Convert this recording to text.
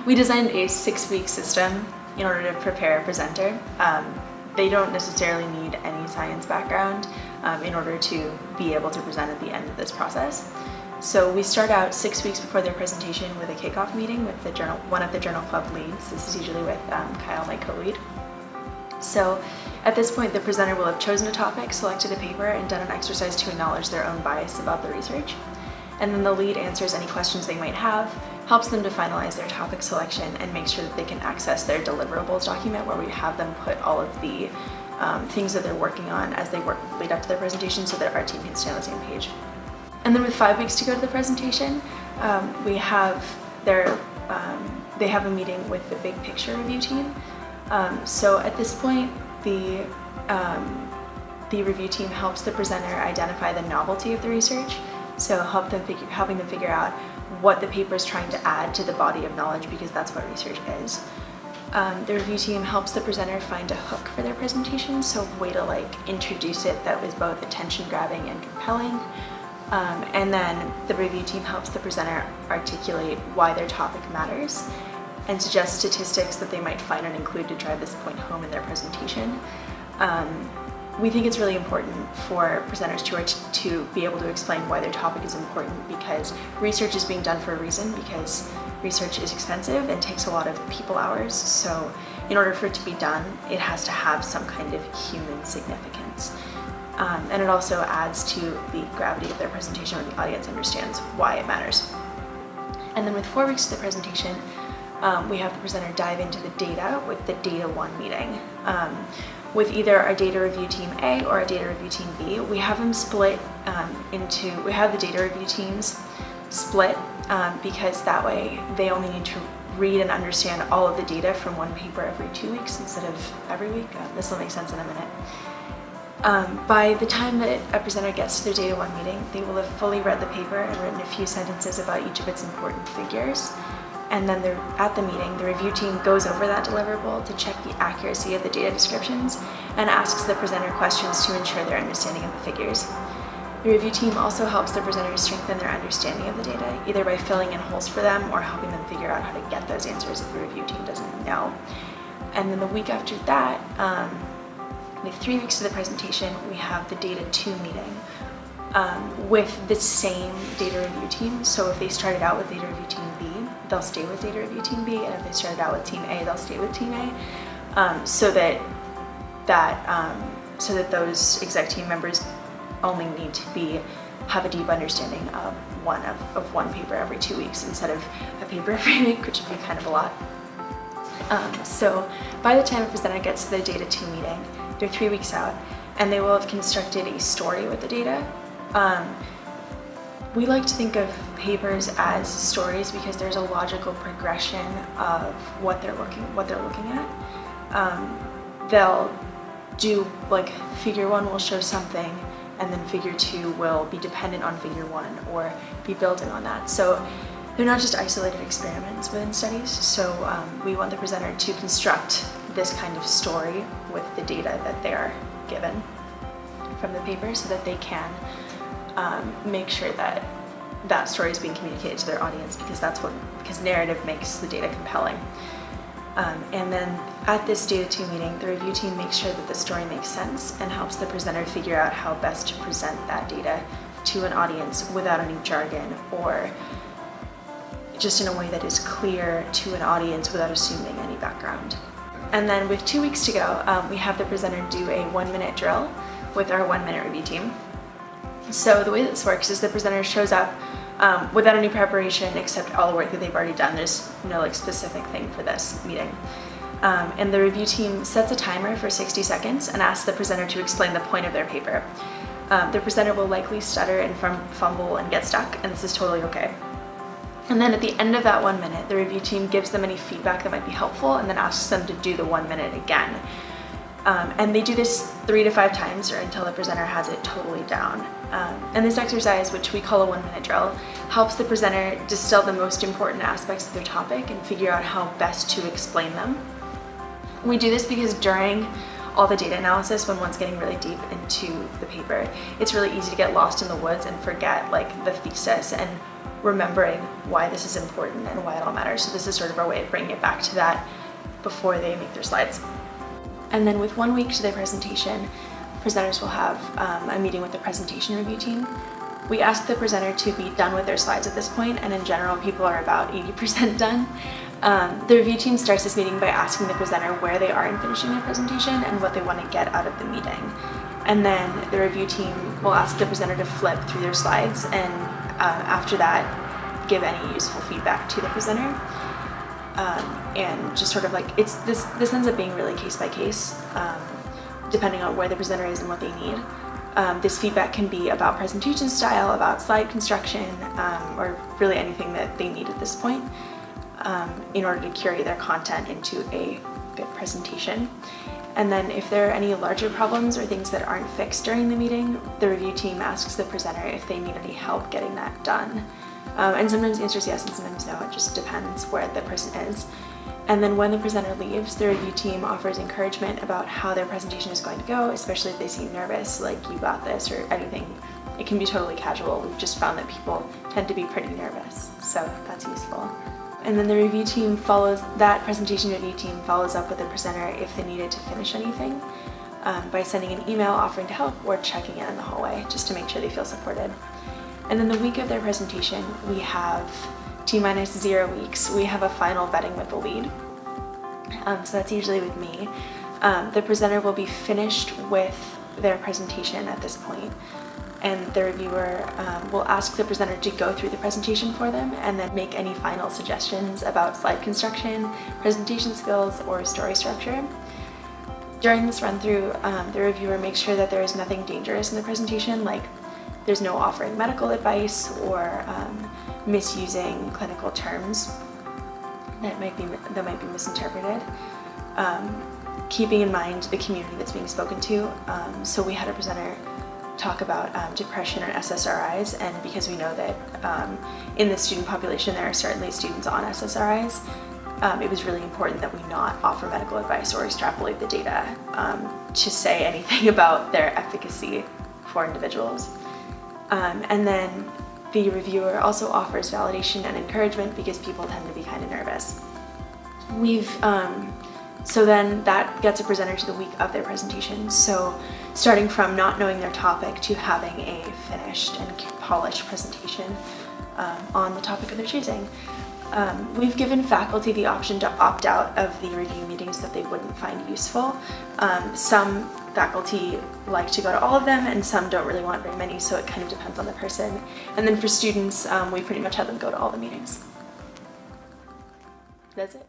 We designed a 6-week system in order to prepare a presenter. They don't necessarily need any science background in order to be able to present at the end of this process. So we start out 6 weeks before their presentation with a kickoff meeting with one of the journal club leads. This is usually with Kyle, my co-lead. So at this point, the presenter will have chosen a topic, selected a paper, and done an exercise to acknowledge their own bias about the research. And then the lead answers any questions they might have, helps them to finalize their topic selection, and make sure that they can access their deliverables document where we have them put all of the things that they're working on as they lead up to their presentation so that our team can stay on the same page. And then with 5 weeks to go to the presentation, they have a meeting with the big picture review team. So at this point, the review team helps the presenter identify the novelty of the research, so helping them figure out what the paper is trying to add to the body of knowledge, because that's what research is. The review team helps the presenter find a hook for their presentation, so a way to introduce it that was both attention-grabbing and compelling. And then the review team helps the presenter articulate why their topic matters and suggest statistics that they might find and include to drive this point home in their presentation. We think it's really important for presenters to be able to explain why their topic is important, because research is being done for a reason, because research is expensive and takes a lot of people hours. So in order for it to be done, it has to have some kind of human significance. And it also adds to the gravity of their presentation when the audience understands why it matters. And then with 4 weeks to the presentation, we have the presenter dive into the data with the Data 1 meeting. With either our data review team A or our data review team B, we have them split we have the data review teams split because that way they only need to read and understand all of the data from one paper every 2 weeks instead of every week. This will make sense in a minute. By the time that a presenter gets to their Data 1 meeting, they will have fully read the paper and written a few sentences about each of its important figures. And then at the meeting, the review team goes over that deliverable to check the accuracy of the data descriptions and asks the presenter questions to ensure their understanding of the figures. The review team also helps the presenter strengthen their understanding of the data, either by filling in holes for them or helping them figure out how to get those answers if the review team doesn't know. And then the week after that, with 3 weeks to the presentation, we have the Data 2 meeting with the same data review team. So if they started out with data review team B, they'll stay with data review team B, and if they started out with team A, they'll stay with team A, so that those exec team members only need to have a deep understanding of one paper every 2 weeks instead of a paper every week, which would be kind of a lot. So by the time a presenter gets to the Data 2 meeting, they're 3 weeks out, and they will have constructed a story with the data. We like to think of papers as stories because there's a logical progression of what they're looking at. They'll do figure 1 will show something, and then figure 2 will be dependent on figure 1 or be building on that. So they're not just isolated experiments within studies. So we want the presenter to construct this kind of story with the data that they are given from the paper, so that they can make sure that that story is being communicated to their audience, because narrative makes the data compelling. And then at this Data 2 meeting, the review team makes sure that the story makes sense and helps the presenter figure out how best to present that data to an audience without any jargon, or just in a way that is clear to an audience without assuming any background. And then with 2 weeks to go, we have the presenter do a 1-minute drill with our 1-minute review team. So the way this works is the presenter shows up without any preparation except all the work that they've already done. There's no specific thing for this meeting. And the review team sets a timer for 60 seconds and asks the presenter to explain the point of their paper. The presenter will likely stutter and fumble and get stuck, and this is totally okay. And then at the end of that 1 minute, the review team gives them any feedback that might be helpful and then asks them to do the 1 minute again. And they do this 3 to 5 times or until the presenter has it totally down. And this exercise, which we call a 1-minute drill, helps the presenter distill the most important aspects of their topic and figure out how best to explain them. We do this because during all the data analysis when one's getting really deep into the paper. It's really easy to get lost in the woods and forget like the thesis and remembering why this is important and why it all matters. So this is sort of our way of bringing it back to that before they make their slides. And then with 1 week to their presentation, presenters will have a meeting with the presentation review team. We ask the presenter to be done with their slides at this point, and in general, people are about 80% done. The review team starts this meeting by asking the presenter where they are in finishing their presentation and what they want to get out of the meeting. And then the review team will ask the presenter to flip through their slides and after that, give any useful feedback to the presenter. And just sort of like, this ends up being really case by case, depending on where the presenter is and what they need. This feedback can be about presentation style, about slide construction, or really anything that they need at this point in order to curate their content into a good presentation. And then if there are any larger problems or things that aren't fixed during the meeting, the review team asks the presenter if they need any help getting that done. And sometimes the answer is yes and sometimes no, it just depends where the person is. And then when the presenter leaves, the review team offers encouragement about how their presentation is going to go, especially if they seem nervous, like you got this or anything. It can be totally casual. We've just found that people tend to be pretty nervous, so that's useful. And then the review team presentation review team follows up with the presenter if they needed to finish anything by sending an email offering to help or checking in the hallway just to make sure they feel supported. And then the week of their presentation, we have T-minus 0 weeks. We have a final vetting with the lead. So that's usually with me. The presenter will be finished with their presentation at this point, and the reviewer will ask the presenter to go through the presentation for them and then make any final suggestions about slide construction, presentation skills, or story structure. During this run-through, the reviewer makes sure that there is nothing dangerous in the presentation, like there's no offering medical advice or misusing clinical terms that might be misinterpreted. Keeping in mind the community that's being spoken to. So we had a presenter talk about depression or SSRIs, and because we know that in the student population there are certainly students on SSRIs, it was really important that we not offer medical advice or extrapolate the data to say anything about their efficacy for individuals. And then the reviewer also offers validation and encouragement because people tend to be kind of nervous. So then that gets a presenter to the week of their presentation. So starting from not knowing their topic to having a finished and polished presentation on the topic of their choosing. We've given faculty the option to opt out of the review meetings that they wouldn't find useful. Some faculty like to go to all of them and some don't really want very many, so it kind of depends on the person. And then for students, we pretty much have them go to all the meetings. That's it.